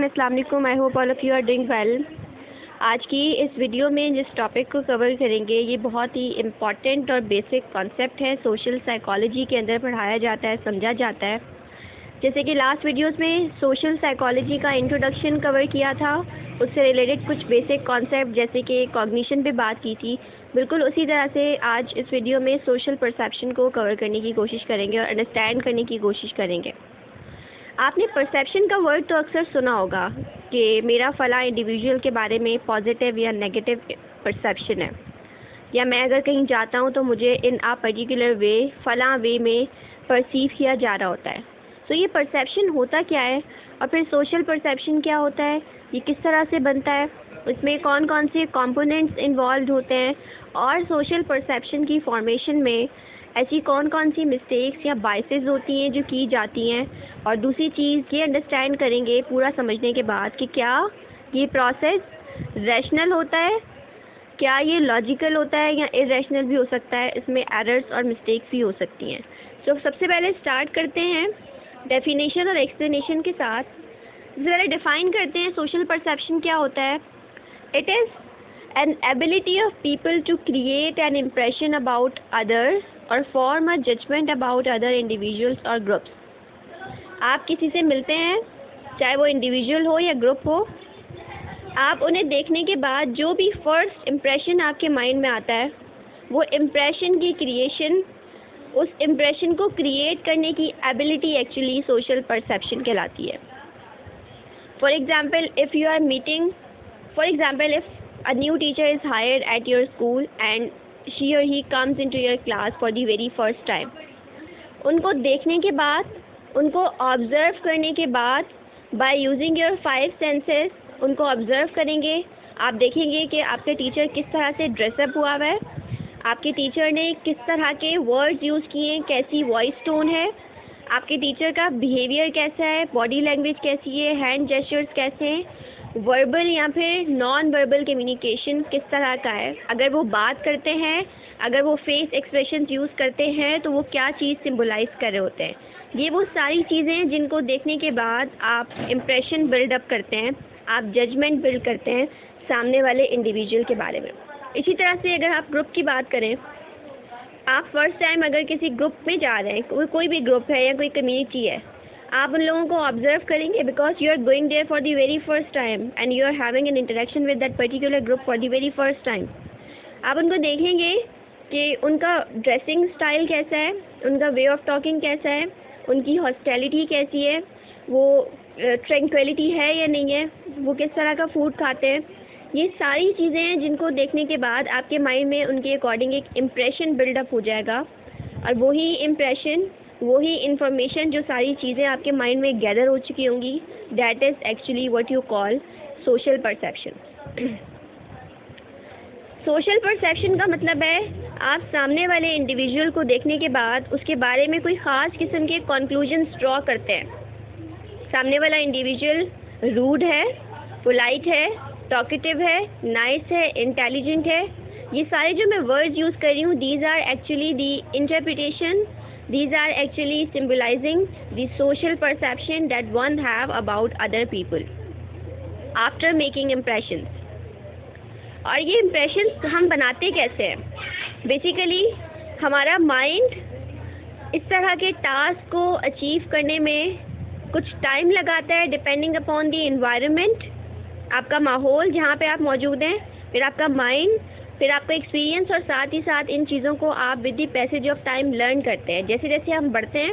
Everyone, अस्सलाम वालेकुम। I hope all of you are doing well. आज की इस वीडियो में जिस टॉपिक को कवर करेंगे ये बहुत ही इम्पॉर्टेंट और बेसिक कॉन्सेप्ट है, सोशल साइकोलॉजी के अंदर पढ़ाया जाता है, समझा जाता है। जैसे कि लास्ट वीडियोस में सोशल साइकोलॉजी का इंट्रोडक्शन कवर किया था, उससे रिलेटेड कुछ बेसिक कॉन्सेप्ट जैसे कि कॉग्निशन पे बात की थी, बिल्कुल उसी तरह से आज इस वीडियो में सोशल परसेप्शन को कवर करने की कोशिश करेंगे और अंडरस्टैंड करने की कोशिश करेंगे। आपने परसेप्शन का वर्ड तो अक्सर सुना होगा कि मेरा फला इंडिविजुअल के बारे में पॉजिटिव या नेगेटिव परसेप्शन है, या मैं अगर कहीं जाता हूँ तो मुझे इन आ पर्टिकुलर वे फला वे में परसीव किया जा रहा होता है। तो ये परसेप्शन होता क्या है और फिर सोशल परसेप्शन क्या होता है, ये किस तरह से बनता है, इसमें कौन कौन से कंपोनेंट्स इन्वॉल्व होते हैं और सोशल परसेप्शन की फॉर्मेशन में ऐसी कौन कौन सी मिस्टेक्स या बाइसेस होती हैं जो की जाती हैं। और दूसरी चीज़ ये अंडरस्टैंड करेंगे पूरा समझने के बाद कि क्या ये प्रोसेस रैशनल होता है, क्या ये लॉजिकल होता है या इरेशनल भी हो सकता है, इसमें एरर्स और मिस्टेक्स भी हो सकती हैं। तो सबसे पहले स्टार्ट करते हैं डेफिनेशन और एक्सप्लेनेशन के साथ। सबसे पहले डिफ़ाइन करते हैं सोशल परसेप्शन क्या होता है। It is an ability of people to create an impression about others or form a judgment about other individuals or groups। आप किसी से मिलते हैं, चाहे वो इंडिविजुअल हो या ग्रुप हो, आप उन्हें देखने के बाद जो भी फर्स्ट इम्प्रेशन आपके माइंड में आता है, वो इम्प्रेशन की क्रिएशन, उस इम्प्रेशन को क्रिएट करने की एबिलिटी एक्चुअली सोशल परसेप्शन कहलाती है। For example if a new teacher is hired at your school and she or he comes into your class for the very first time, उनको देखने के बाद, उनको ऑब्ज़र्व करने के बाद, by using your 5 senses उनको ऑब्ज़र्व करेंगे। आप देखेंगे कि आपके टीचर किस तरह से ड्रेसअप हुआ है, आपके टीचर ने किस तरह के वर्ड्स यूज़ किए हैं, कैसी वॉइस टोन है, आपके टीचर का बिहेवियर कैसा है, बॉडी लैंग्वेज कैसी है, हैंड जेस्चर्स कैसे हैं, वर्बल या फिर नॉन वर्बल कम्युनिकेशन किस तरह का है, अगर वो बात करते हैं, अगर वो फेस एक्सप्रेशन यूज़ करते हैं तो वो क्या चीज़ सिम्बोलाइज़ कर रहे होते हैं। ये वो सारी चीज़ें हैं जिनको देखने के बाद आप इम्प्रेशन बिल्डअप करते हैं, आप जजमेंट बिल्ड करते हैं सामने वाले इंडिविजुअल के बारे में। इसी तरह से अगर आप ग्रुप की बात करें, आप फर्स्ट टाइम अगर किसी ग्रुप में जा रहे हैं, कोई भी ग्रुप है या कोई कम्युनिटी है, आप उन लोगों को ऑब्जर्व करेंगे because you are going there for the very first time and you are having an interaction with that particular group for the very first time. आप उनको देखेंगे कि उनका ड्रेसिंग स्टाइल कैसा है, उनका वे ऑफ टॉकिंग कैसा है, उनकी हॉस्पिटैलिटी कैसी है, वो ट्रैंक्विलिटी है या नहीं है, वो किस तरह का फूड खाते हैं। ये सारी चीज़ें हैं जिनको देखने के बाद आपके माइंड में उनके अकॉर्डिंग एक इम्प्रेशन बिल्डअप हो जाएगा, और वही इम्प्रेशन, वही इंफॉर्मेशन, जो सारी चीज़ें आपके माइंड में गैदर हो चुकी होंगी, that is actually what you call social perception. Social perception का मतलब है आप सामने वाले इंडिविजुअल को देखने के बाद उसके बारे में कोई ख़ास किस्म के कंक्लूजन्स ड्रॉ करते हैं। सामने वाला इंडिविजुअल रूड है, पोलाइट है, टॉकेटिव है, नाइस है, इंटेलिजेंट है, ये सारे जो मैं वर्ड्स यूज़ कर रही हूँ, these are actually the interpretation, these are actually symbolizing the social perception that one have about other people after making impressions। और ये impressions हम बनाते कैसे हैं? बेसिकली हमारा माइंड इस तरह के टास्क को अचीव करने में कुछ टाइम लगाता है, डिपेंडिंग अपॉन द एनवायरनमेंट, आपका माहौल जहाँ पे आप मौजूद हैं, फिर आपका माइंड, फिर आपका एक्सपीरियंस, और साथ ही साथ इन चीज़ों को आप with the passage of time learn करते हैं। जैसे जैसे हम बढ़ते हैं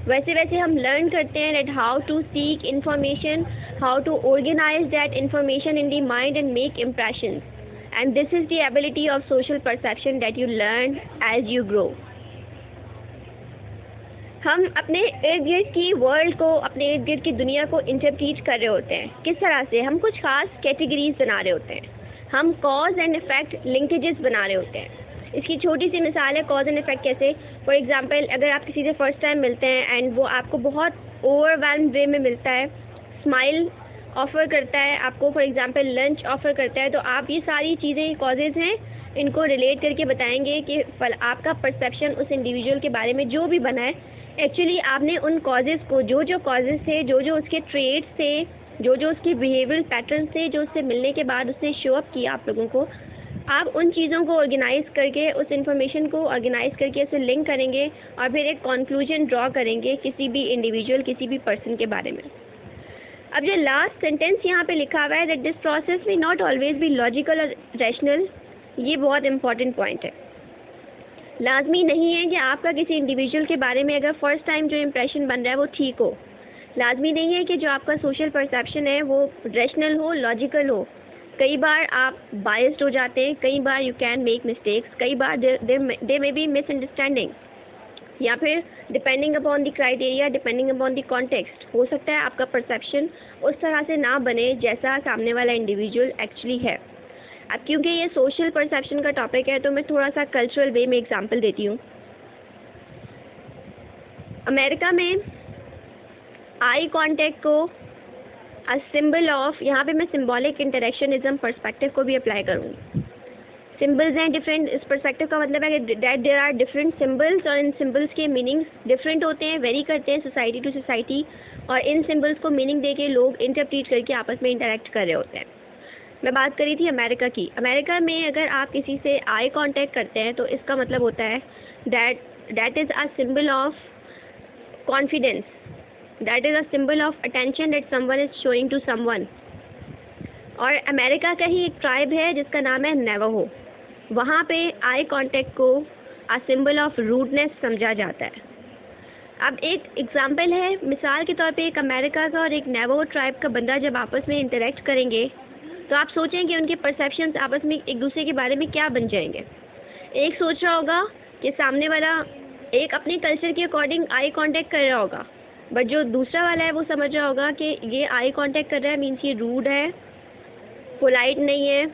वैसे वैसे हम लर्न करते हैं that how to seek information, how to organise that information in the mind and make impressions, and this is the ability of social perception that you learn as you grow. हम अपने इर्द गिर्द की world को, अपने इर्द गिर्द की दुनिया को इंटरप्रीट कर रहे होते हैं। किस तरह से? हम कुछ खास कैटेगरीज बना रहे होते हैं, हम कॉज एंड इफ़ेक्ट लिंकेजेस बना रहे होते हैं। इसकी छोटी सी मिसाल है कॉज एंड इफ़ेक्ट कैसे। फॉर एग्जांपल, अगर आप किसी से फर्स्ट टाइम मिलते हैं एंड वो आपको बहुत ओवरवेल्म वे में मिलता है, स्माइल ऑफ़र करता है आपको, फॉर एग्जांपल लंच ऑफ़र करता है, तो आप ये सारी चीज़ें कॉजेज़ हैं, इनको रिलेट करके बताएंगे कि आपका परसेप्शन उस इंडिविजुअल के बारे में जो भी बना है, एक्चुअली आपने उन कॉजेज़ को, जो जो कॉजेज़ थे, जो जो उसके ट्रेड्स थे, जो जो उसकी बिहेवियरल पैटर्न थे, जो उससे मिलने के बाद उसने शो अप किया आप लोगों को, आप उन चीज़ों को ऑर्गेनाइज़ करके, उस इन्फॉर्मेशन को ऑर्गेनाइज़ करके उसे लिंक करेंगे और फिर एक कंक्लूजन ड्रॉ करेंगे किसी भी इंडिविजुअल, किसी भी पर्सन के बारे में। अब जो लास्ट सेंटेंस यहाँ पे लिखा हुआ है दैट दिस प्रोसेस में नॉट ऑलवेज बी लॉजिकल और रैशनल, ये बहुत इंपॉर्टेंट पॉइंट है। लाजमी नहीं है कि आपका किसी इंडिविजुअल के बारे में अगर फर्स्ट टाइम जो इम्प्रेशन बन रहा है वो ठीक हो। लाजमी नहीं है कि जो आपका सोशल परसेप्शन है वो रैशनल हो, लॉजिकल हो। कई बार आप बायस्ड हो जाते हैं, कई बार यू कैन मेक मिस्टेक्स, कई बार दे मे बी मिसअंडरस्टैंडिंग, या फिर depending upon the criteria, depending upon the context, हो सकता है आपका परसेप्शन उस तरह से ना बने जैसा सामने वाला इंडिविजुअल एक्चुअली है। अब क्योंकि ये सोशल परसेप्शन का टॉपिक है तो मैं थोड़ा सा कल्चरल वे में एग्जांपल देती हूँ। अमेरिका में आई कांटेक्ट को अ सिंबल ऑफ, यहाँ पे मैं सिंबॉलिक इंटरेक्शनिज्म पर्सपेक्टिव को भी अप्लाई करूँगी। सिंबल्स हैं डिफरेंट, इस पर्सपेक्टिव का मतलब है कि that there are different symbols और इन सिंबल्स के मीनिंग्स डिफरेंट होते हैं, वेरी करते हैं सोसाइटी टू सोसाइटी, और इन सिंबल्स को मीनिंग दे के लोग इंटरप्रीट करके आपस में इंटरेक्ट कर रहे होते हैं। मैं बात करी थी अमेरिका की। अमेरिका में अगर आप किसी से आई कांटेक्ट करते हैं तो इसका मतलब होता है that is a symbol of confidence, that is a symbol of attention that someone is showing to someone. और अमेरिका का ही एक ट्राइब है जिसका नाम है नेवाहो, वहाँ पे आई कांटेक्ट को अ सिंबल ऑफ रूडनेस समझा जाता है। अब एक एग्जांपल है, मिसाल के तौर पे एक अमेरिका का और एक नेवाहो ट्राइब का बंदा जब आपस में इंटरेक्ट करेंगे तो आप सोचें कि उनके परसेप्शंस आपस में एक दूसरे के बारे में क्या बन जाएंगे। एक सोच रहा होगा कि सामने वाला एक अपने कल्चर के अकॉर्डिंग आई कांटेक्ट कर रहा होगा, बट जो दूसरा वाला है वो समझ रहा होगा कि ये आई कांटेक्ट कर रहा है मीन्स ये रूड है, पोलाइट नहीं है।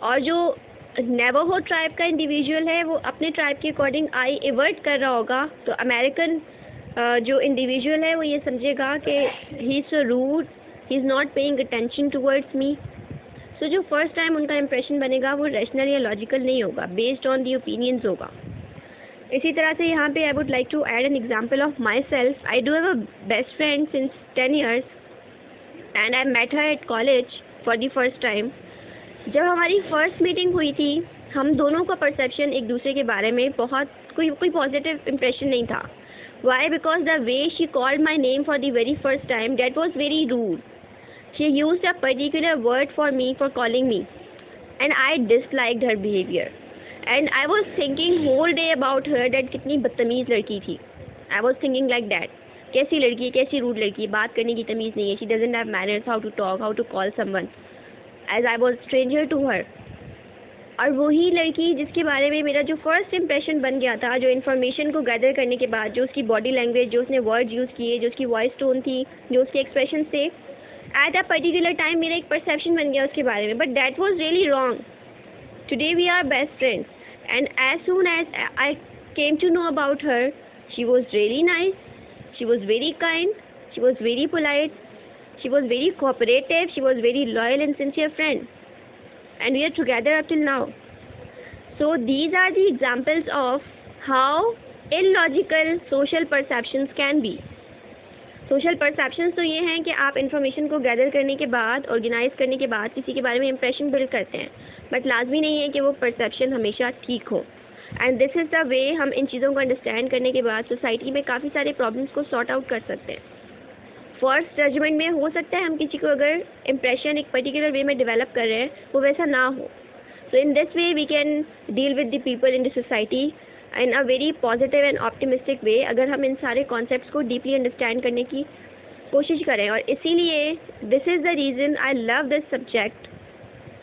और जो नेवाहो ट्राइब का इंडिविजुअल है वो अपने ट्राइब के अकॉर्डिंग आई एवर्ट कर रहा होगा, तो अमेरिकन जो इंडिविजुअल है वो ये समझेगा कि he is so rude, he is not paying attention towards me. So जो फर्स्ट टाइम उनका इंप्रेशन बनेगा वो रैशनल या लॉजिकल नहीं होगा, बेस्ड ऑन दी ओपिनियंस होगा। इसी तरह से यहाँ पे I would like to add an example of myself. I do have a best friend since 10 years and I met her at college for the first time. जब हमारी first meeting हुई थी हम दोनों का परसेप्शन एक दूसरे के बारे में बहुत कोई पॉजिटिव इम्प्रेशन नहीं था। Why? Because the way she called my name for the very first time that was very rude. She used a particular word for me for calling me and I disliked her behaviour and I was thinking whole day about her that कितनी बदतमीज़ लड़की थी। I was thinking like that, कैसी लड़की है, कैसी rude लड़की है, बात करने की तमीज़ नहीं है, she doesn't have manners, how to talk, how to call someone, as I was stranger to her. और वही लड़की जिसके बारे में मेरा जो फर्स्ट इंप्रेशन बन गया था, जो इन्फॉर्मेशन को गैदर करने के बाद, जो उसकी बॉडी लैंग्वेज, जो उसने वर्ड यूज़ किए, जो उसकी वॉइस टोन थी, जो उसके एक्सप्रेशन थे, एट अ पर्टिकुलर टाइम मेरा एक परसेप्शन बन गया उसके बारे में, but that was really wrong. Today we are best friends and as soon as I came to know about her, she was really nice, she was very kind, she was very polite, she was very cooperative, she was very loyal and sincere friend, and we are together up till now. So these are the examples of how illogical social perceptions can be. Social perceptions तो ये हैं कि आप information को gather करने के बाद, organise करने के बाद किसी के बारे में इंप्रेशन बिल्ड करते हैं, बट लाजमी नहीं है कि वो परसेप्शन हमेशा ठीक हो। And this is the way हम इन चीज़ों को अंडरस्टैंड करने के बाद सोसाइटी में काफ़ी सारे प्रॉब्लम्स को सॉर्ट आउट कर सकते हैं। फर्स्ट जजमेंट में हो सकता है हम किसी को अगर इम्प्रेशन एक पर्टिकुलर वे में डेवलप कर रहे हैं वो वैसा ना हो, so in this way we can deal with the people in the society in a very positive and optimistic way, अगर हम इन सारे कॉन्सेप्ट्स को डीपली अंडरस्टैंड करने की कोशिश करें। और इसीलिए this is the reason I love this subject,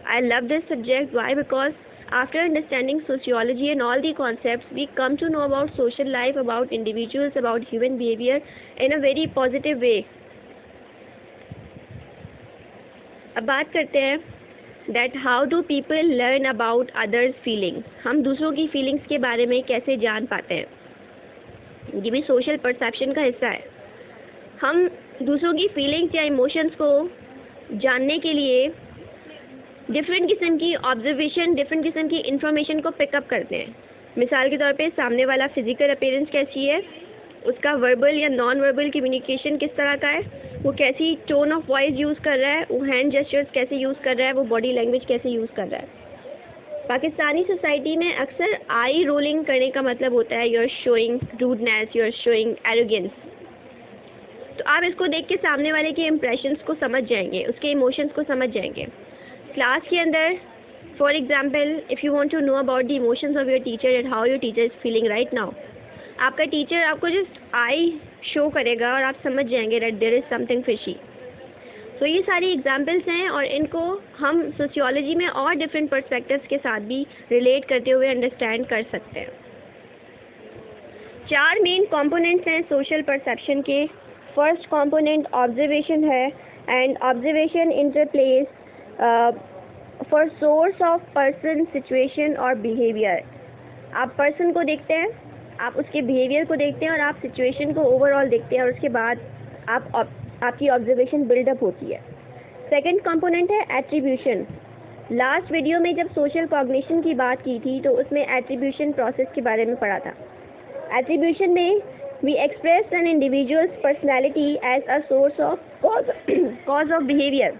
I love this subject. Why? Because after understanding sociology and all the concepts, we come to know about social life, about individuals, about human behavior in a very positive way. अब बात करते हैं that how do people learn about others' feelings. हम दूसरों की feelings के बारे में कैसे जान पाते हैं, ये भी सोशल परसेप्शन का हिस्सा है। हम दूसरों की फीलिंग्स या इमोशंस को जानने के लिए डिफरेंट किस्म की ऑब्जर्वेशन, डिफरेंट किस्म की इंफॉर्मेशन को पिकअप करते हैं। मिसाल के तौर पे सामने वाला फिजिकल अपीयरेंस कैसी है, उसका वर्बल या नॉन वर्बल कम्युनिकेशन किस तरह का है, वो कैसी टोन ऑफ वॉइस यूज़ कर रहा है, वो हैंड जेस्चर्स कैसे यूज़ कर रहा है, वो बॉडी लैंग्वेज कैसे यूज़ कर रहा है। पाकिस्तानी सोसाइटी में अक्सर आई रोलिंग करने का मतलब होता है you are showing rudeness, you are showing arrogance. तो आप इसको देख के सामने वाले के इम्प्रेशंस को समझ जाएंगे, उसके इमोशंस को समझ जाएंगे। क्लास के अंदर for example if you want to know about the emotions of your teacher and how your teacher is feeling right now, आपका टीचर आपको जस्ट आई शो करेगा और आप समझ जाएंगे that there is something fishy. तो ये सारी एग्जाम्पल्स हैं और इनको हम सोशियोलॉजी में और डिफरेंट पर्सपेक्टिव्स के साथ भी रिलेट करते हुए अंडरस्टैंड कर सकते हैं। 4 मेन कंपोनेंट्स हैं सोशल परसेप्शन के। फर्स्ट कंपोनेंट ऑब्जर्वेशन है and observation interplays for source of person, situation और बिहेवियर। आप पर्सन को देखते हैं, आप उसके बिहेवियर को देखते हैं और आप सिचुएशन को ओवरऑल देखते हैं और उसके बाद आपकी ऑब्जर्वेशन बिल्डअप होती है। सेकंड कंपोनेंट है एट्रीब्यूशन। लास्ट वीडियो में जब सोशल कॉग्निशन की बात की थी तो उसमें एट्रीब्यूशन प्रोसेस के बारे में पढ़ा था। एट्रीब्यूशन में we express an individual's personality as a source of cause of behaviour.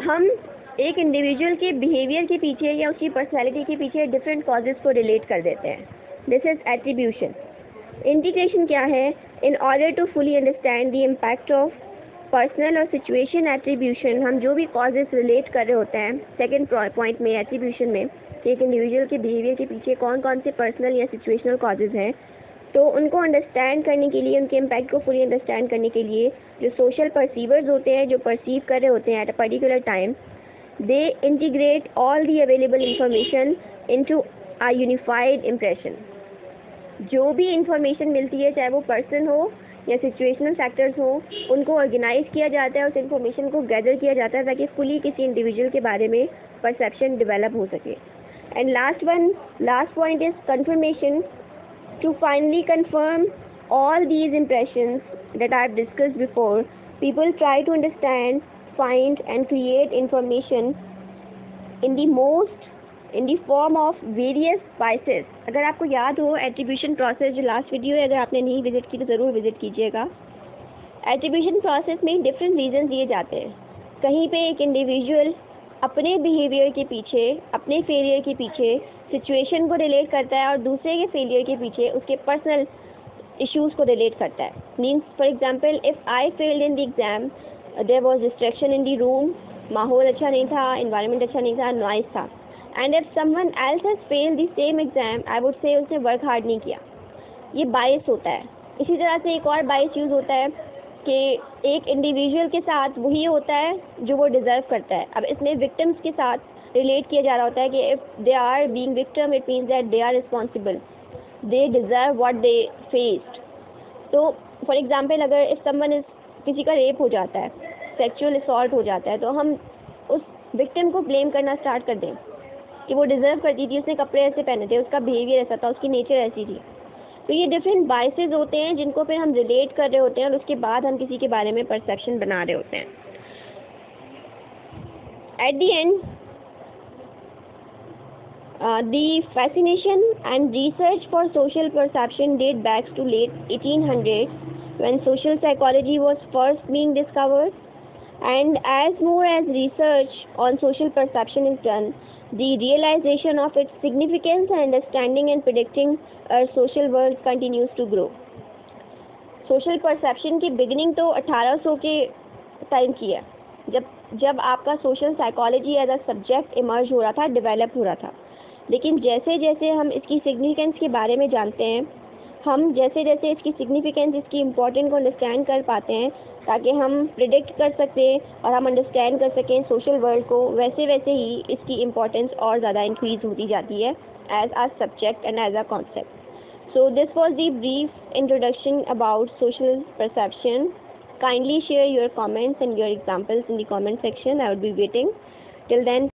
हम एक इंडिविजुअल के बिहेवियर के पीछे या उसकी पर्सनैलिटी के पीछे डिफरेंट कॉजेज़ को रिलेट कर देते हैं। This is attribution. इंटीग्रेशन क्या है? In order to fully understand the impact of personal और सिचुएशन एट्रीब्यूशन, हम जो भी कॉजेज़ रिलेट कर रहे होते हैं सेकेंड पॉइंट में एट्रीब्यूशन में, एक इंडिविजुअल के बिहेवियर के पीछे कौन कौन से पर्सनल या सिचुएशनल कॉजेज़ हैं, तो उनको अंडरस्टैंड करने के लिए, उनके इम्पैक्ट को फुली अंडरस्टैंड करने के लिए जो सोशल परसीवर्स होते हैं, जो परसीव कर रहे होते हैं at a particular time, they integrate all the available information into a unified impression. जो भी इंफॉर्मेशन मिलती है, चाहे वो पर्सन हो या सिचुएशनल फैक्टर्स हो, उनको ऑर्गेनाइज किया जाता है, उस इंफॉर्मेशन को गैदर किया जाता है ताकि फुली किसी इंडिविजुअल के बारे में परसेप्शन डेवलप हो सके। And last point is confirmation. To finally confirm all these impressions that I have discussed before, people try to understand, find and create information in the form of various biases. अगर आपको याद हो attribution process जो last video है, अगर आपने नहीं visit की तो ज़रूर विजिट कीजिएगा। एट्रीब्यूशन प्रोसेस में डिफरेंट रीजन दिए जाते हैं। कहीं पे एक इंडिविजुअल अपने बिहेवियर के पीछे, अपने फेलियर के पीछे सिचुएशन को रिलेट करता है और दूसरे के फेलियर के पीछे उसके पर्सनल इश्यूज़ को रिलेट करता है। Means for example if I failed in the exam, there was distraction in the room, माहौल अच्छा नहीं था, एनवायरनमेंट अच्छा नहीं था, नॉइस था। And if someone else has failed the same exam, I would say उसने वर्क हार्ड नहीं किया। ये बायस होता है। इसी तरह से एक और बायस यूज़ होता है कि एक इंडिविजुअल के साथ वही होता है जो वो डिज़र्व करता है। अब इसमें विक्टिम्स के साथ रिलेट किया जा रहा होता है कि if they are being victim it means that they are responsible, they deserve what they faced. तो फॉर एग्जांपल अगर इफ़ समवन इज़, किसी का रेप हो जाता है, सेक्सुअल असॉल्ट हो जाता है, तो हम उस विक्टिम को ब्लेम करना स्टार्ट कर दें कि वो डिज़र्व करती थी, उसने कपड़े ऐसे पहने थे, उसका बिहेवियर ऐसा था, उसकी नेचर ऐसी थी। तो ये डिफरेंट बायसेस होते हैं जिनको फिर हम रिलेट कर रहे होते हैं और उसके बाद हम किसी के बारे में परसेप्शन बना रहे होते हैं। At the end the fascination and research for social perception date back to late 1800s when social psychology was first being discovered, and as more as research on social perception is done, the realization of its significance and understanding and predicting our social world continues to grow. Social perception की beginning तो 1800 के time की है, जब आपका social psychology as a subject emerge हो रहा था, डेवलप हो रहा था। लेकिन जैसे जैसे हम इसकी सिग्निफिकेंस के बारे में जानते हैं, हम जैसे जैसे इसकी सिग्निफिकेंस, इसकी इम्पोर्टेंस को अंडरस्टैंड कर पाते हैं ताकि हम प्रिडिक्ट कर सकें और हम अंडरस्टैंड कर सकें सोशल वर्ल्ड को, वैसे वैसे ही इसकी इम्पोर्टेंस और ज़्यादा इंक्रीज़ होती जाती है as a subject and as a concept. So this was the brief introduction about social perception. Kindly share your comments and your examples in the comment section. I would be waiting. Till then,